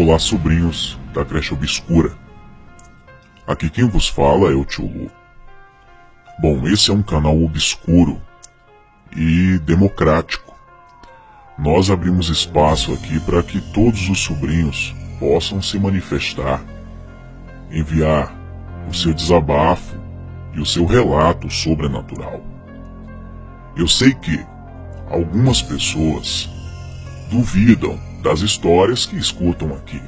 Olá, sobrinhos da creche obscura. Aqui quem vos fala é o tio Lu. Bom, esse é um canal obscuro e democrático. Nós abrimos espaço aqui para que todos os sobrinhos possam se manifestar, enviar o seu desabafo e o seu relato sobrenatural. Eu sei que algumas pessoas duvidam das histórias que escutam aqui.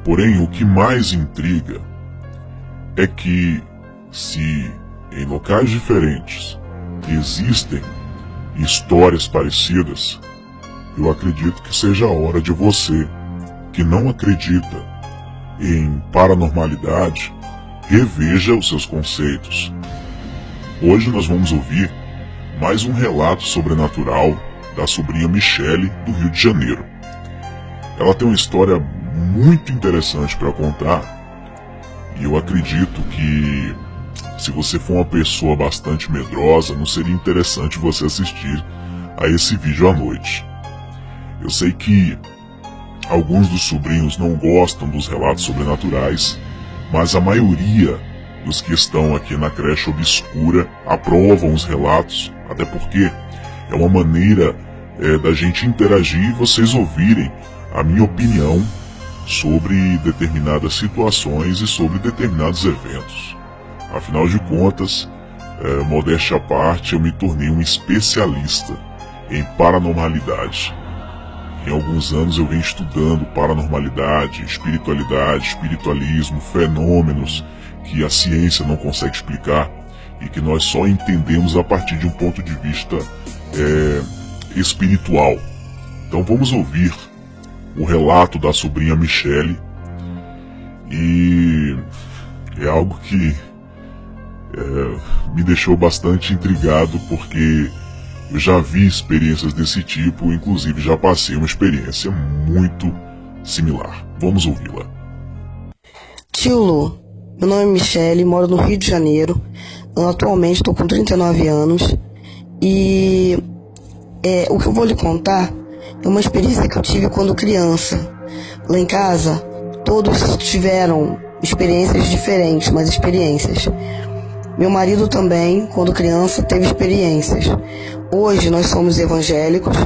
Porém, o que mais intriga é que, se em locais diferentes existem histórias parecidas, eu acredito que seja a hora de você, que não acredita em paranormalidade, reveja os seus conceitos. Hoje nós vamos ouvir mais um relato sobrenatural da sobrinha Michele, do Rio de Janeiro. Ela tem uma história muito interessante para contar, e eu acredito que, se você for uma pessoa bastante medrosa, não seria interessante você assistir a esse vídeo à noite. Eu sei que alguns dos sobrinhos não gostam dos relatos sobrenaturais, mas a maioria dos que estão aqui na creche obscura aprovam os relatos, até porque é uma maneira da gente interagir e vocês ouvirem a minha opinião sobre determinadas situações e sobre determinados eventos. Afinal de contas, modéstia à parte, eu me tornei um especialista em paranormalidade. Em alguns anos eu venho estudando paranormalidade, espiritualidade, espiritualismo, fenômenos que a ciência não consegue explicar e que nós só entendemos a partir de um ponto de vista espiritual. Então vamos ouvir o relato da sobrinha Michele, e é algo que me deixou bastante intrigado, porque eu já vi experiências desse tipo, inclusive já passei uma experiência muito similar. Vamos ouvi-la. Tio Lu, meu nome é Michele, moro no Rio de Janeiro. Atualmente estou com 39 anos e o que eu vou lhe contar é uma experiência que eu tive quando criança. Lá em casa, todos tiveram experiências diferentes, mas experiências. Meu marido também, quando criança, teve experiências. Hoje nós somos evangélicos,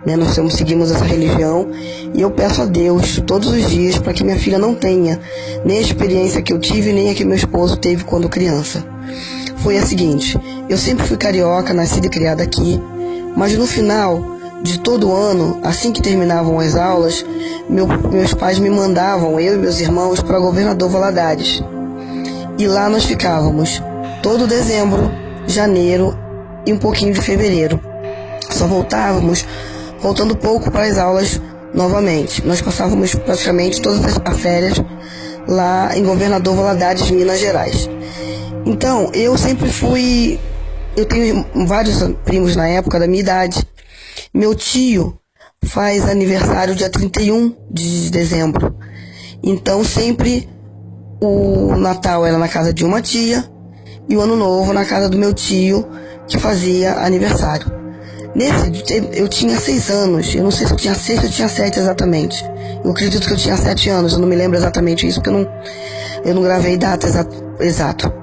nós seguimos essa religião, e eu peço a Deus todos os dias para que minha filha não tenha nem a experiência que eu tive, nem a que meu esposo teve quando criança. Foi a seguinte: eu sempre fui carioca, nascida e criada aqui, mas no final de todo ano, assim que terminavam as aulas, meus pais me mandavam, eu e meus irmãos, para Governador Valadares. E lá nós ficávamos todo dezembro, janeiro e um pouquinho de fevereiro. Só voltando pouco para as aulas novamente. Nós passávamos praticamente todas as férias lá em Governador Valadares, Minas Gerais. Então, eu tenho vários primos na época da minha idade. Meu tio faz aniversário dia 31 de dezembro. Então sempre o Natal era na casa de uma tia e o Ano Novo na casa do meu tio, que fazia aniversário. Eu tinha 6 anos, eu não sei se eu tinha 6 ou tinha 7 exatamente. Eu acredito que eu tinha 7 anos, eu não me lembro exatamente isso, porque eu não gravei data exato.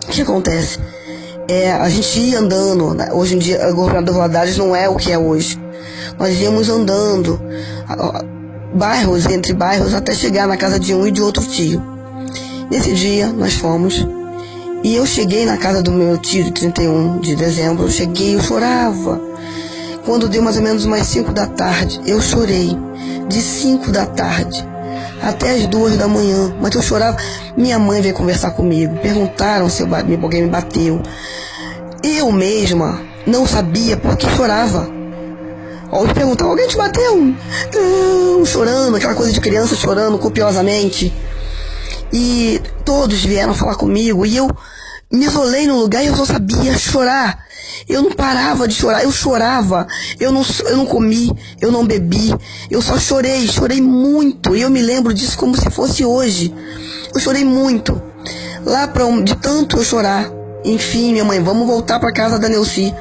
O que acontece? A gente ia andando, hoje em dia, a Governador Valadares não é o que é hoje. Nós íamos andando, bairros entre bairros, até chegar na casa de um e de outro tio. Nesse dia, nós fomos, e eu cheguei na casa do meu tio, de 31 de dezembro, eu chorava. Quando deu mais ou menos umas 5 da tarde, eu chorei, de 5 da tarde até as 2 da manhã, mas eu chorava. Minha mãe veio conversar comigo, perguntaram se alguém me bateu. Eu mesma não sabia por que chorava. Eu perguntava: alguém te bateu? Não, chorando, aquela coisa de criança chorando copiosamente. E todos vieram falar comigo, e eu me isolei no lugar e eu só sabia chorar. Eu não parava de chorar, eu chorava, eu não comi, eu não bebi, eu só chorei muito, e eu me lembro disso como se fosse hoje. Eu chorei muito, de tanto eu chorar. Enfim, minha mãe: vamos voltar para casa da Neuci,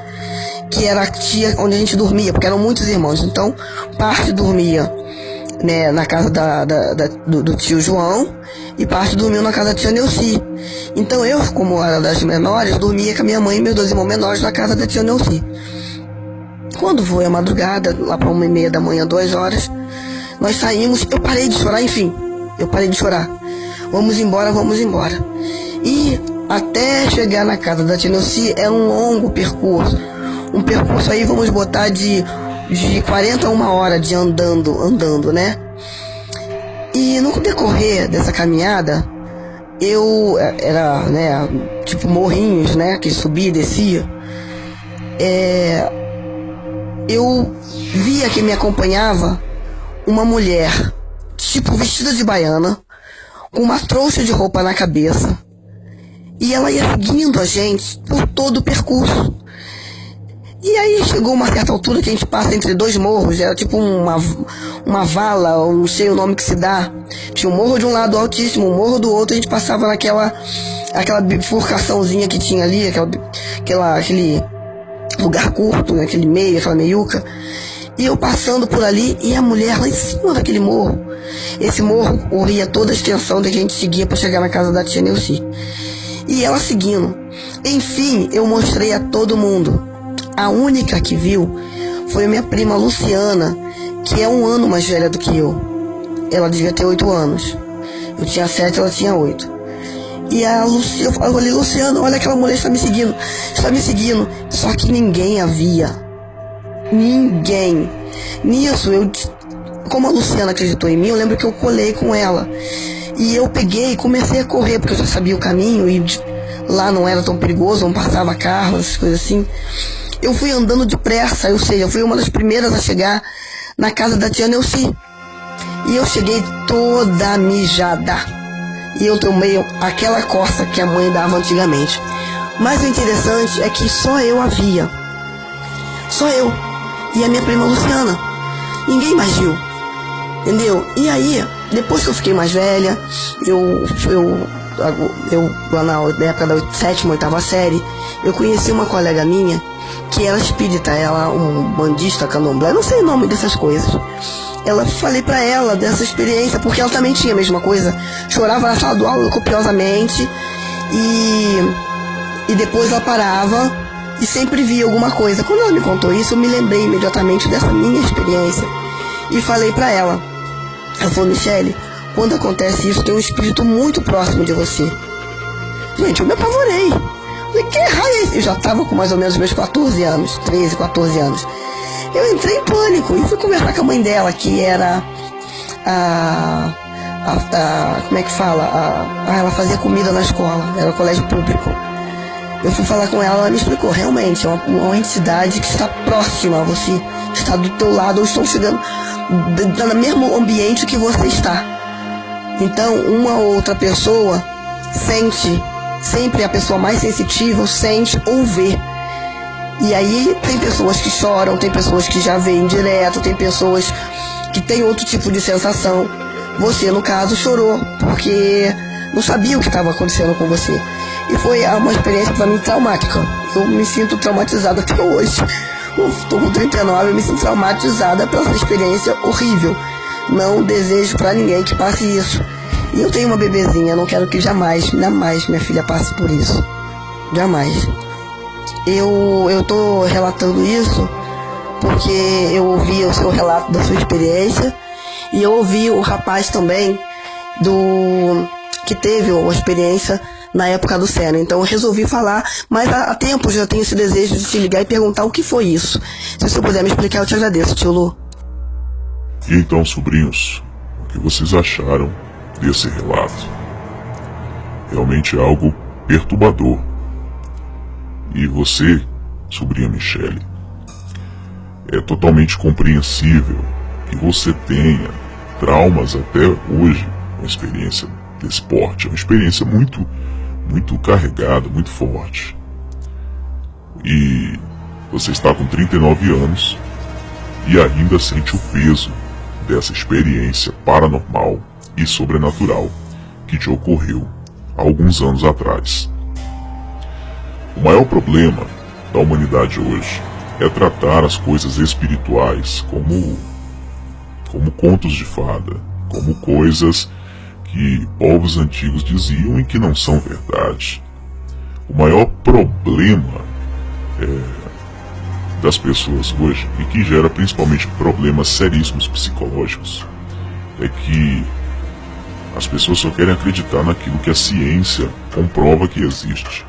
que era a tia onde a gente dormia, porque eram muitos irmãos, então parte dormia né, na casa do tio João, e parte dormiu na casa da tia Neuci. Então eu, como era das menores, dormia com a minha mãe e meus 2 irmãos menores na casa da tia Neuci. Quando foi a madrugada, lá para 1h30 da manhã, 2 horas, nós saímos, eu parei de chorar, enfim, eu parei de chorar. Vamos embora. E até chegar na casa da tia Neuci é um longo percurso. Um percurso aí, vamos botar de 40 a 1 hora de andando, né? E no decorrer dessa caminhada, era, né, tipo morrinhos, né, que subia e descia. Eu via que me acompanhava uma mulher, tipo vestida de baiana, com uma trouxa de roupa na cabeça. E ela ia seguindo a gente por todo o percurso. E aí chegou uma certa altura que a gente passa entre 2 morros, era tipo uma vala, eu não sei o nome que se dá. Tinha um morro de um lado altíssimo, um morro do outro, a gente passava aquela bifurcaçãozinha que tinha ali, aquele lugar curto, né, aquele meio, aquela meiuca. E eu passando por ali e a mulher lá em cima daquele morro. Esse morro corria toda a extensão da que a gente seguia para chegar na casa da tia Neuci. E ela seguindo. Enfim, eu mostrei a todo mundo. A única que viu foi a minha prima Luciana, que é 1 ano mais velha do que eu. Ela devia ter 8 anos. Eu tinha 7, ela tinha 8. E eu falei, Luciana, olha, aquela mulher está me seguindo. Só que ninguém a via. Ninguém. Nisso, como a Luciana acreditou em mim, eu lembro que eu colei com ela. E eu peguei e comecei a correr, porque eu já sabia o caminho e lá não era tão perigoso, não passava carro, essas coisas assim. Eu fui andando depressa, ou seja, eu fui uma das primeiras a chegar na casa da tia Neuci. E eu cheguei toda mijada. E eu tomei aquela coça que a mãe dava antigamente. Mas o interessante é que só eu a via. Só eu. E a minha prima Luciana. Ninguém mais viu. Entendeu? E aí, depois que eu fiquei mais velha, eu lá na época da 7ª, 8ª série, eu conheci uma colega minha que era espírita, ela um bandista, candomblé, não sei o nome dessas coisas. Falei pra ela dessa experiência, porque ela também tinha a mesma coisa, chorava na sala do aula copiosamente e depois ela parava e sempre via alguma coisa. Quando ela me contou isso, eu me lembrei imediatamente dessa minha experiência e falei pra ela. Ela falou, Michele, quando acontece isso, tem um espírito muito próximo de você. Gente, eu me apavorei. Falei, que raio é esse? Eu já estava com mais ou menos meus 14 anos, 13, 14 anos. Eu entrei em pânico e fui conversar com a mãe dela, que era como é que fala? Ela fazia comida na escola, era um colégio público. Eu fui falar com ela, ela me explicou, realmente, é uma entidade que está próxima a você, está do teu lado, ou estão chegando no mesmo ambiente que você está. Então, uma ou outra pessoa sente, sempre a pessoa mais sensitiva sente ou vê. E aí tem pessoas que choram, tem pessoas que já veem direto, tem pessoas que têm outro tipo de sensação. Você, no caso, chorou, porque não sabia o que estava acontecendo com você. E foi uma experiência para mim traumática. Eu me sinto traumatizada até hoje. Estou com 39, eu me sinto traumatizada pela essa experiência horrível. Não desejo para ninguém que passe isso. E eu tenho uma bebezinha, não quero que jamais minha filha passe por isso. Jamais. Eu tô relatando isso porque eu ouvi o seu relato da sua experiência e eu ouvi o rapaz também que teve uma experiência na época do Sena. Então eu resolvi falar, mas há tempo eu já tenho esse desejo de te ligar e perguntar o que foi isso. Se você puder me explicar, eu te agradeço, tio Lu. E então, sobrinhos, o que vocês acharam desse relato? Realmente é algo perturbador. E você, sobrinha Michele, é totalmente compreensível que você tenha traumas até hoje, uma experiência desse porte. É uma experiência muito carregada, muito forte. E você está com 39 anos e ainda sente o peso dessa experiência paranormal e sobrenatural que te ocorreu há alguns anos atrás. O maior problema da humanidade hoje é tratar as coisas espirituais como como contos de fada, como coisas que povos antigos diziam e que não são verdade. O maior problema das pessoas hoje, e que gera principalmente problemas seríssimos psicológicos, é que as pessoas só querem acreditar naquilo que a ciência comprova que existe.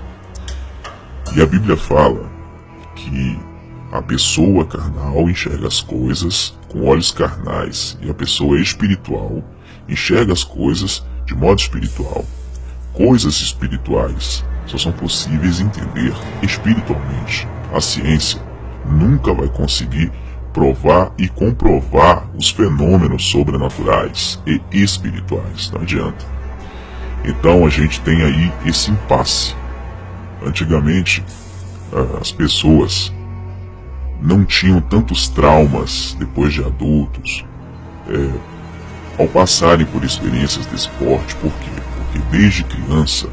E a Bíblia fala que a pessoa carnal enxerga as coisas com olhos carnais e a pessoa espiritual enxerga as coisas de modo espiritual. Coisas espirituais só são possíveis entender espiritualmente. A ciência nunca vai conseguir provar e comprovar os fenômenos sobrenaturais e espirituais. Não adianta. Então a gente tem aí esse impasse. Antigamente, as pessoas não tinham tantos traumas depois de adultos, ao passarem por experiências desse porte. Por quê? Porque desde criança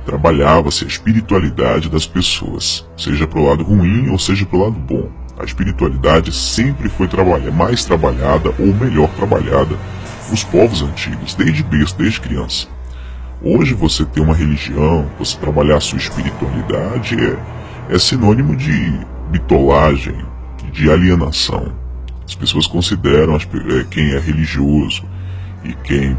trabalhava-se a espiritualidade das pessoas, seja para o lado ruim ou seja para o lado bom. A espiritualidade sempre foi mais trabalhada ou melhor trabalhada nos povos antigos, desde berço, desde criança. Hoje você ter uma religião, você trabalhar a sua espiritualidade é sinônimo de bitolagem, de alienação. As pessoas consideram quem é religioso e quem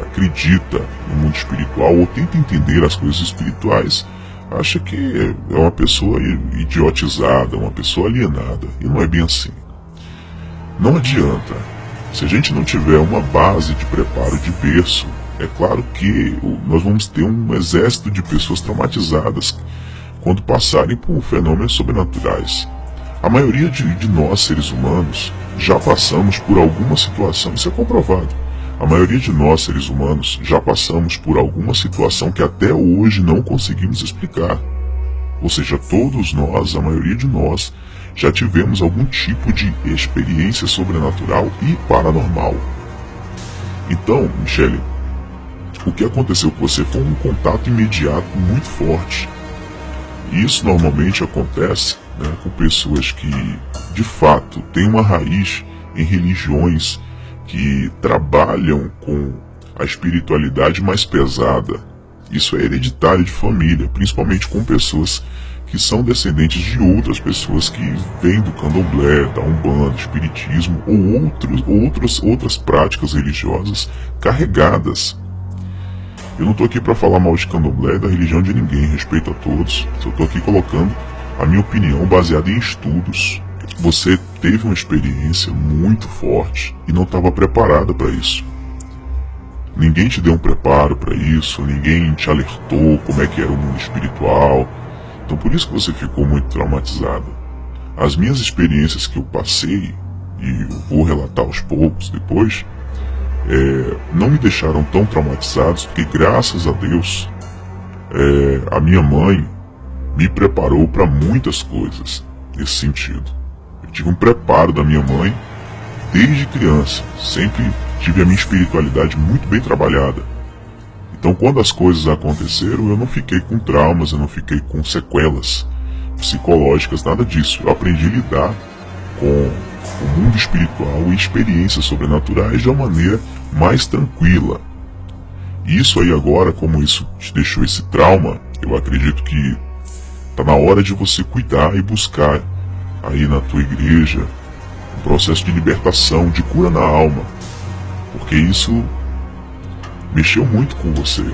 acredita no mundo espiritual ou tenta entender as coisas espirituais, acha que é uma pessoa idiotizada, uma pessoa alienada. E não é bem assim. Não adianta. Se a gente não tiver uma base de preparo de berço, é claro que nós vamos ter um exército de pessoas traumatizadas quando passarem por fenômenos sobrenaturais. A maioria de nós, seres humanos, já passamos por alguma situação, isso é comprovado. A maioria de nós, seres humanos, já passamos por alguma situação que até hoje não conseguimos explicar. Ou seja, todos nós, a maioria de nós, já tivemos algum tipo de experiência sobrenatural e paranormal. Então, Michele, o que aconteceu com você foi um contato imediato muito forte. E isso normalmente acontece, com pessoas que, de fato, têm uma raiz em religiões que trabalham com a espiritualidade mais pesada. Isso é hereditário de família, principalmente com pessoas que são descendentes de outras pessoas que vêm do candomblé, da umbanda, espiritismo ou outras práticas religiosas carregadas. Eu não estou aqui para falar mal de candomblé e da religião de ninguém, respeito a todos. Só estou aqui colocando a minha opinião baseada em estudos. Você teve uma experiência muito forte e não estava preparada para isso. Ninguém te deu um preparo para isso, ninguém te alertou como é que era o mundo espiritual. Então por isso que você ficou muito traumatizada. As minhas experiências que eu passei, e eu vou relatar aos poucos depois, não me deixaram tão traumatizados, porque graças a Deus a minha mãe me preparou para muitas coisas nesse sentido. Eu tive um preparo da minha mãe desde criança, sempre tive a minha espiritualidade muito bem trabalhada. Então quando as coisas aconteceram, eu não fiquei com traumas, eu não fiquei com sequelas psicológicas, nada disso. Eu aprendi a lidar com o mundo espiritual e experiências sobrenaturais de uma maneira mais tranquila. E isso aí agora, como isso te deixou esse trauma, eu acredito que está na hora de você cuidar e buscar aí na tua igreja um processo de libertação, de cura na alma, porque isso mexeu muito com você.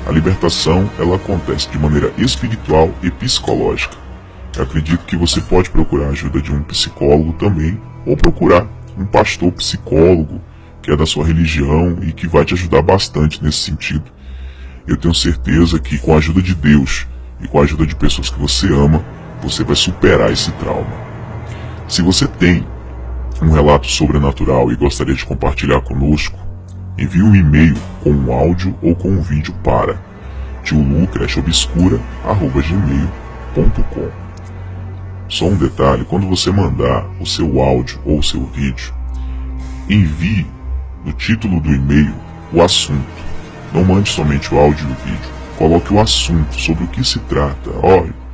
A libertação, ela acontece de maneira espiritual e psicológica. Eu acredito que você pode procurar a ajuda de um psicólogo também, ou procurar um pastor psicólogo que é da sua religião e que vai te ajudar bastante nesse sentido. Eu tenho certeza que com a ajuda de Deus e com a ajuda de pessoas que você ama, você vai superar esse trauma. Se você tem um relato sobrenatural e gostaria de compartilhar conosco, envie um e-mail com um áudio ou com um vídeo para tiulu-obscura@gmail.com. Só um detalhe, quando você mandar o seu áudio ou o seu vídeo, envie no título do e-mail o assunto. Não mande somente o áudio e o vídeo. Coloque o assunto, sobre o que se trata.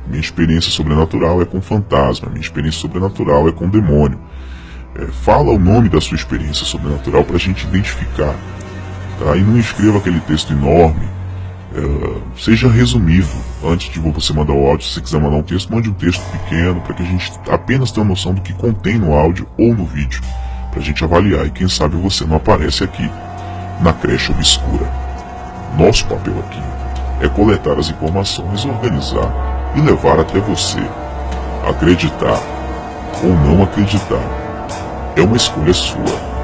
Minha experiência sobrenatural é com fantasma, minha experiência sobrenatural é com demônio, Fala o nome da sua experiência sobrenatural para a gente identificar, tá? E não escreva aquele texto enorme. Seja resumido. Antes de você mandar o áudio, se você quiser mandar um texto, mande um texto pequeno para que a gente apenas tenha noção do que contém no áudio ou no vídeo, para a gente avaliar, e quem sabe você não aparece aqui na creche obscura. Nosso papel aqui é coletar as informações, organizar e levar até você. Acreditar ou não acreditar é uma escolha sua.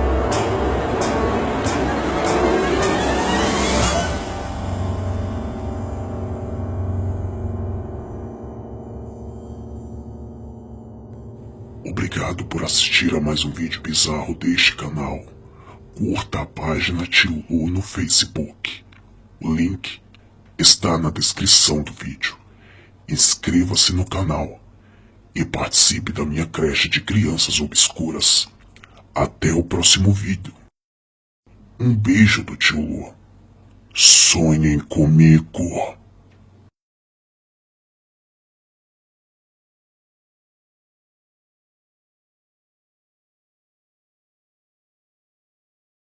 Obrigado por assistir a mais um vídeo bizarro deste canal. Curta a página Tio Lu no Facebook. O link está na descrição do vídeo. Inscreva-se no canal e participe da minha creche de crianças obscuras. Até o próximo vídeo. Um beijo do Tio Lu. Sonhem comigo.